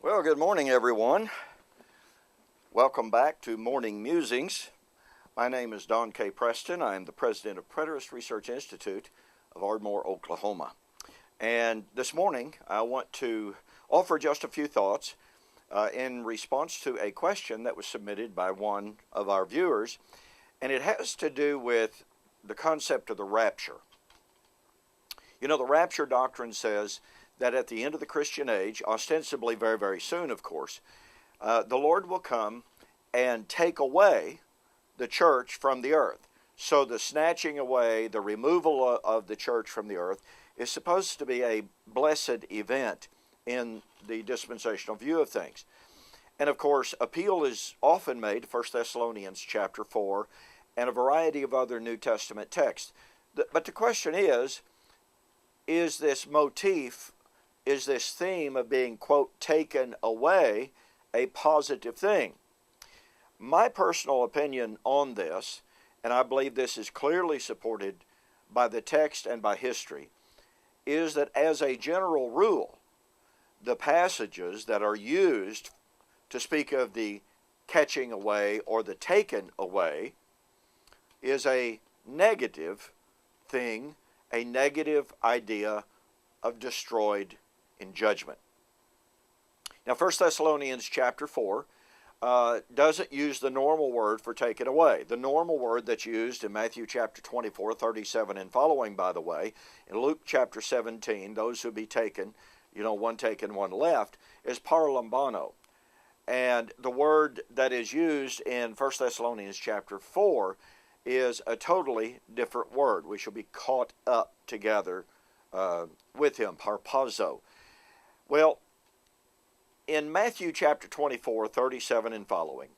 Well, good morning, everyone. Welcome back to Morning Musings. My name is Don K. Preston. I am the president of Preterist Research Institute of Ardmore, Oklahoma. And this morning, I want to offer just a few thoughts in response to a question that was submitted by one of our viewers, and it has to do with the concept of the rapture. You know, the rapture doctrine says that at the end of the Christian age, ostensibly very, very soon, of course, the Lord will come and take away the church from the earth. So the snatching away, the removal of the church from the earth is supposed to be a blessed event in the dispensational view of things. And of course, appeal is often made to 1 Thessalonians chapter 4 and a variety of other New Testament texts. But the question is this motif, is this theme of being, quote, taken away a positive thing? My personal opinion on this, and I believe this is clearly supported by the text and by history, is that as a general rule, the passages that are used to speak of the catching away or the taken away is a negative thing, a negative idea of destroyed in judgment. Now, 1 Thessalonians chapter 4 doesn't use the normal word for taken away. The normal word that's used in Matthew chapter 24, 37 and following, by the way, in Luke chapter 17, those who be taken, one taken, one left, is paralambano. And the word that is used in 1 Thessalonians chapter 4 is a totally different word. We shall be caught up together with him, harpazo. Well, in Matthew chapter 24, 37 and following,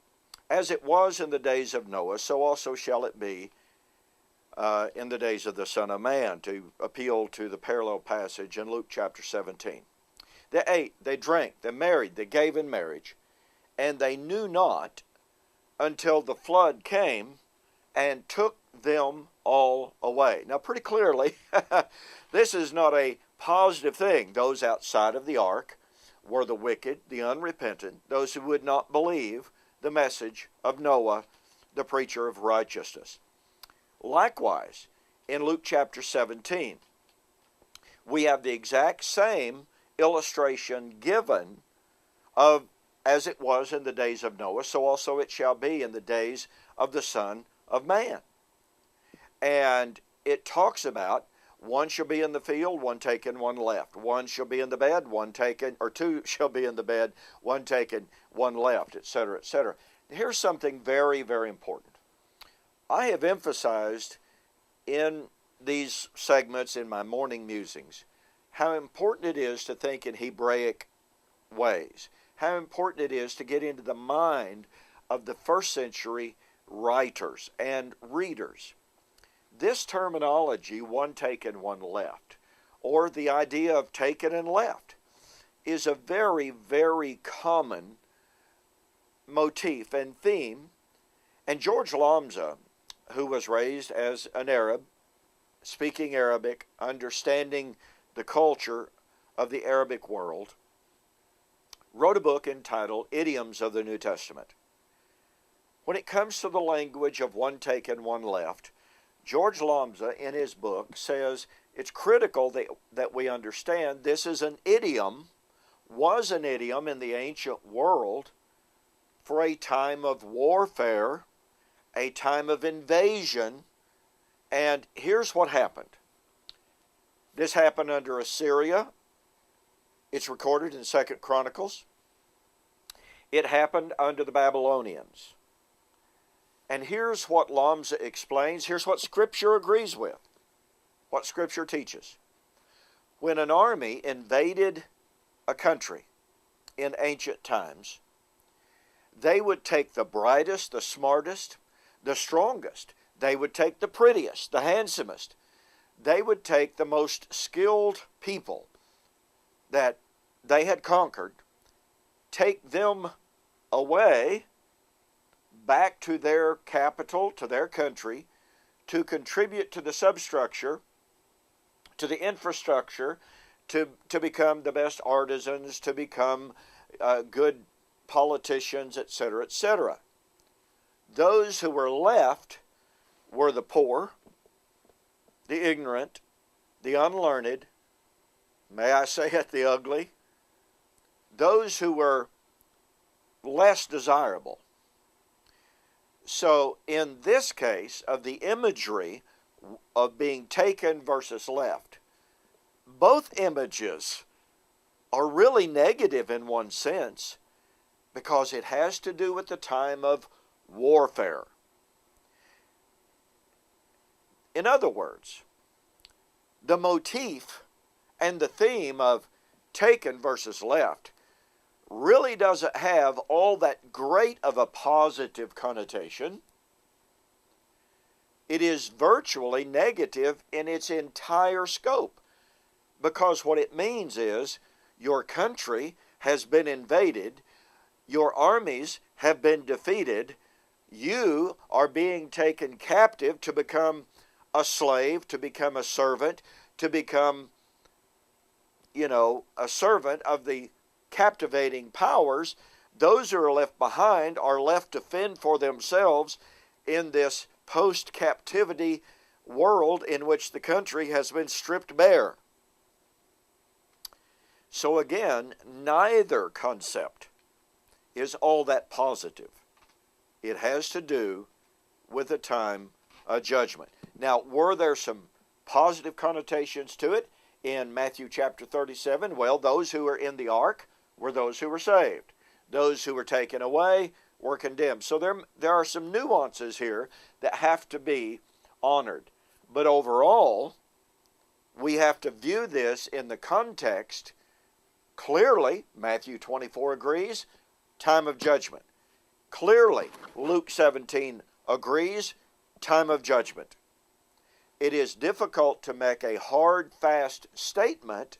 as it was in the days of Noah, so also shall it be in the days of the Son of Man, to appeal to the parallel passage in Luke chapter 17. They ate, they drank, they married, they gave in marriage, and they knew not until the flood came and took them all away. Now, pretty clearly, this is not a positive thing. Those outside of the ark were the wicked, the unrepentant, those who would not believe the message of Noah, the preacher of righteousness. Likewise, in Luke chapter 17, we have the exact same illustration given of as it was in the days of Noah, so also it shall be in the days of the Son of Man. And it talks about one shall be in the field, one taken, one left. One shall be in the bed, one taken, or two shall be in the bed, one taken, one left, etc., etc. Here's something very, very important. I have emphasized in these segments in my morning musings how important it is to think in Hebraic ways, how important it is to get into the mind of the first century writers and readers. This terminology, one taken, one left, or the idea of taken and left, is a very, very common motif and theme. And George Lambza, who was raised as an Arab, speaking Arabic, understanding the culture of the Arabic world, wrote a book entitled Idioms of the New Testament. When it comes to the language of one taken, one left, George Lambza, in his book, says it's critical that we understand this is an idiom, was an idiom in the ancient world for a time of warfare, a time of invasion, and here's what happened. This happened under Assyria. It's recorded in 2 Chronicles. It happened under the Babylonians. And here's what Lambza explains. Here's what Scripture agrees with, what Scripture teaches. When an army invaded a country in ancient times, they would take the brightest, the smartest, the strongest. They would take the prettiest, the handsomest. They would take the most skilled people that they had conquered, take them away back to their capital, to their country, to contribute to the substructure, to the infrastructure, to become the best artisans, to become good politicians, etc., etc. Those who were left were the poor, the ignorant, the unlearned, may I say it, the ugly, those who were less desirable. So in this case of the imagery of being taken versus left, both images are really negative in one sense because it has to do with the time of warfare. In other words, the motif and the theme of taken versus left really doesn't have all that great of a positive connotation. It is virtually negative in its entire scope, because what it means is your country has been invaded, your armies have been defeated, you are being taken captive to become a slave, to become a servant, to become, a servant of the captivating powers. Those who are left behind are left to fend for themselves in this post-captivity world in which the country has been stripped bare. So again, neither concept is all that positive. It has to do with the time of judgment. Now, were there some positive connotations to it in Matthew chapter 37? Well, those who were in the ark were those who were saved. Those who were taken away were condemned. So there are some nuances here that have to be honored. But overall, we have to view this in the context. Clearly, Matthew 24 agrees, time of judgment. Clearly, Luke 17 agrees, time of judgment. It is difficult to make a hard, fast statement,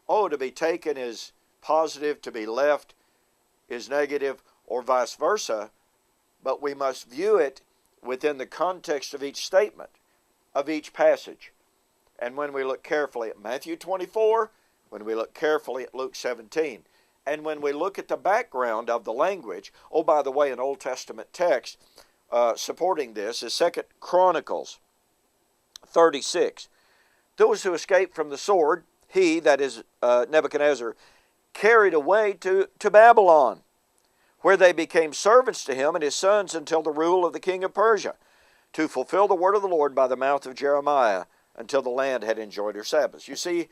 to be taken is positive, to be left is negative, or vice versa, but we must view it within the context of each statement, of each passage. And when we look carefully at Matthew 24, when we look carefully at Luke 17, and when we look at the background of the language, by the way, an Old Testament text supporting this is 2 Chronicles 36. Those who escaped from the sword, he, that is Nebuchadnezzar, carried away to Babylon, where they became servants to him and his sons until the rule of the king of Persia, to fulfill the word of the Lord by the mouth of Jeremiah, until the land had enjoyed her Sabbaths. You see,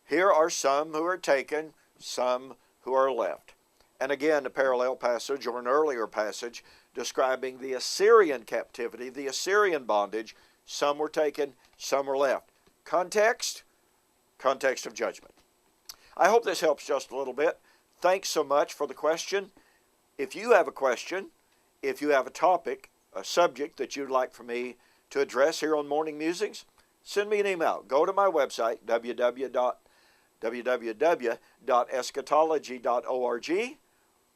here are some who are taken, some who are left. And again, a parallel passage or an earlier passage describing the Assyrian captivity, the Assyrian bondage. Some were taken, some were left. Context of judgment. I hope this helps just a little bit. Thanks so much for the question. If you have a question, if you have a topic, a subject that you'd like for me to address here on Morning Musings, send me an email. Go to my website, www.eschatology.org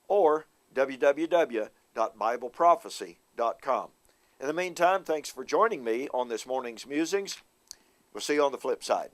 or www.bibleprophecy.com. In the meantime, thanks for joining me on this morning's Musings. We'll see you on the flip side.